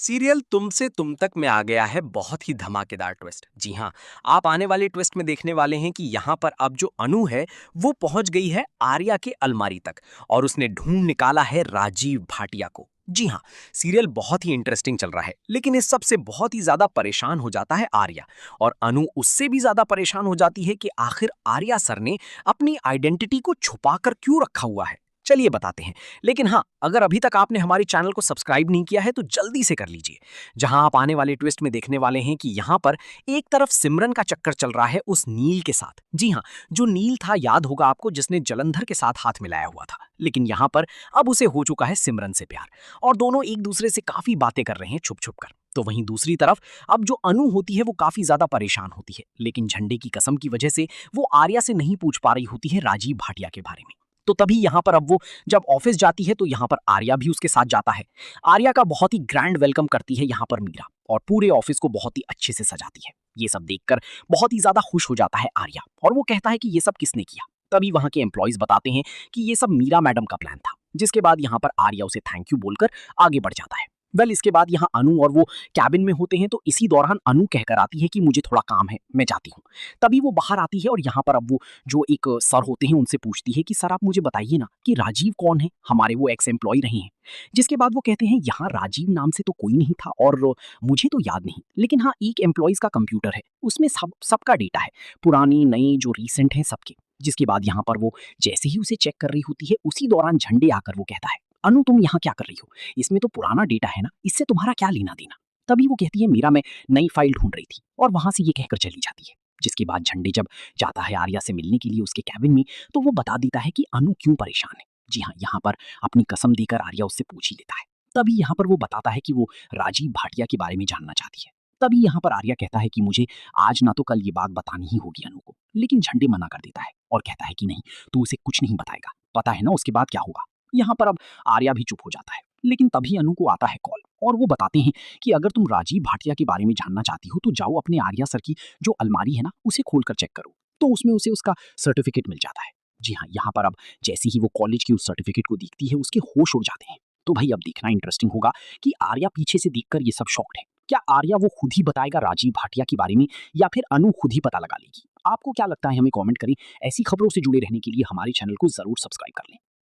Serial तुम से तुम तक में आ गया है बहुत ही धमाकेदार ट्विस्ट। जी हाँ, आप आने वाले ट्विस्ट में देखने वाले हैं कि यहाँ पर अब जो अनु है वो पहुंच गई है आर्या के अलमारी तक और उसने ढूंढ निकाला है राजीव भाटिया को। जी हाँ, सीरियल बहुत ही इंटरेस्टिंग चल रहा है, लेकिन इस सब से बहुत ही ज्यादा परेशान हो जाता है आर्या और अनु उससे भी ज्यादा परेशान हो जाती है कि आखिर आर्या सर ने अपनी आइडेंटिटी को छुपाकर क्यों रखा हुआ है। चलिए बताते हैं। लेकिन हाँ, अगर अभी तक आपने हमारे चैनल को सब्सक्राइब नहीं किया है तो जल्दी से कर लीजिए। जहां आप आने वाले ट्विस्ट में देखने वाले हैं कि यहाँ पर एक तरफ सिमरन का चक्कर चल रहा है उस नील के साथ। जी हाँ, जो नील था याद होगा आपको, जिसने जलंधर के साथ हाथ मिलाया हुआ था, लेकिन यहाँ पर अब उसे हो चुका है सिमरन से प्यार और दोनों एक दूसरे से काफी बातें कर रहे हैं छुप छुप कर। तो वहीं दूसरी तरफ अब जो अनु होती है वो काफी ज्यादा परेशान होती है, लेकिन झंडे की कसम की वजह से वो आर्या से नहीं पूछ पा रही होती है राजीव भाटिया के बारे में। तो तभी यहाँ पर अब वो जब ऑफिस जाती है तो यहाँ पर आर्या भी उसके साथ जाता है। आर्या का बहुत ही ग्रैंड वेलकम करती है यहाँ पर मीरा और पूरे ऑफिस को बहुत ही अच्छे से सजाती है। ये सब देखकर बहुत ही ज्यादा खुश हो जाता है आर्या और वो कहता है कि ये सब किसने किया। तभी वहां के एम्प्लॉयज बताते हैं कि ये सब मीरा मैडम का प्लान था, जिसके बाद यहाँ पर आर्या उसे थैंक यू बोलकर आगे बढ़ जाता है। इसके बाद यहाँ अनु और वो कैबिन में होते हैं तो इसी दौरान अनु कहकर आती है कि मुझे थोड़ा काम है, मैं जाती हूँ। तभी वो बाहर आती है और यहाँ पर अब वो जो एक सर होते हैं उनसे पूछती है कि सर आप मुझे बताइए ना कि राजीव कौन है, हमारे वो एक्स एम्प्लॉय रहे हैं। जिसके बाद वो कहते हैं यहाँ राजीव नाम से तो कोई नहीं था और मुझे तो याद नहीं, लेकिन हाँ एक एम्प्लॉयज का कंप्यूटर है, उसमें सबका डेटा है, पुरानी नई जो रीसेंट है सबके। जिसके बाद यहाँ पर वो जैसे ही उसे चेक कर रही होती है उसी दौरान झंडे आकर वो कहता है, अनु तुम यहाँ क्या कर रही हो, इसमें तो पुराना डेटा है ना, इससे तुम्हारा क्या लेना देना। तभी वो कहती है मीरा मैं नई फाइल ढूंढ रही थी और वहां से ये कहकर चली जाती है। जिसके बाद झंडे जब जाता है आर्या से मिलने के लिए उसके कैबिन में तो वो बता देता है कि अनु क्यों परेशान है। जी हाँ, यहाँ पर अपनी कसम देकर आर्या उससे पूछ ही लेता है। तभी यहाँ पर वो बताता है कि वो राजीव भाटिया के बारे में जानना चाहती है। तभी यहाँ पर आर्या कहता है कि मुझे आज ना तो कल ये बात बतानी ही होगी अनु को, लेकिन झंडे मना कर देता है और कहता है कि नहीं, तू उसे कुछ नहीं बताएगा, पता है ना उसके बाद क्या होगा। यहाँ पर अब आर्या भी चुप हो जाता है, लेकिन तभी अनु को आता है कॉल और वो बताते हैं कि अगर तुम राजीव भाटिया के बारे में जानना चाहती हो तो जाओ अपने आर्या सर की जो अलमारी है ना उसे खोलकर चेक करो। तो उसमें उसे उसका सर्टिफिकेट मिल जाता है। जी हाँ, यहाँ पर अब जैसे ही वो कॉलेज की उस सर्टिफिकेट को देखती है उसके होश उड़ जाते हैं। तो भाई अब देखना इंटरेस्टिंग होगा कि आर्या पीछे से देखकर ये सब शॉक्ड है। क्या आर्या वो खुद ही बताएगा राजीव भाटिया के बारे में या फिर अनु खुद ही पता लगा लेगी। आपको क्या लगता है हमें कमेंट करें। ऐसी खबरों से जुड़े रहने के लिए हमारे चैनल को जरूर सब्सक्राइब कर लें।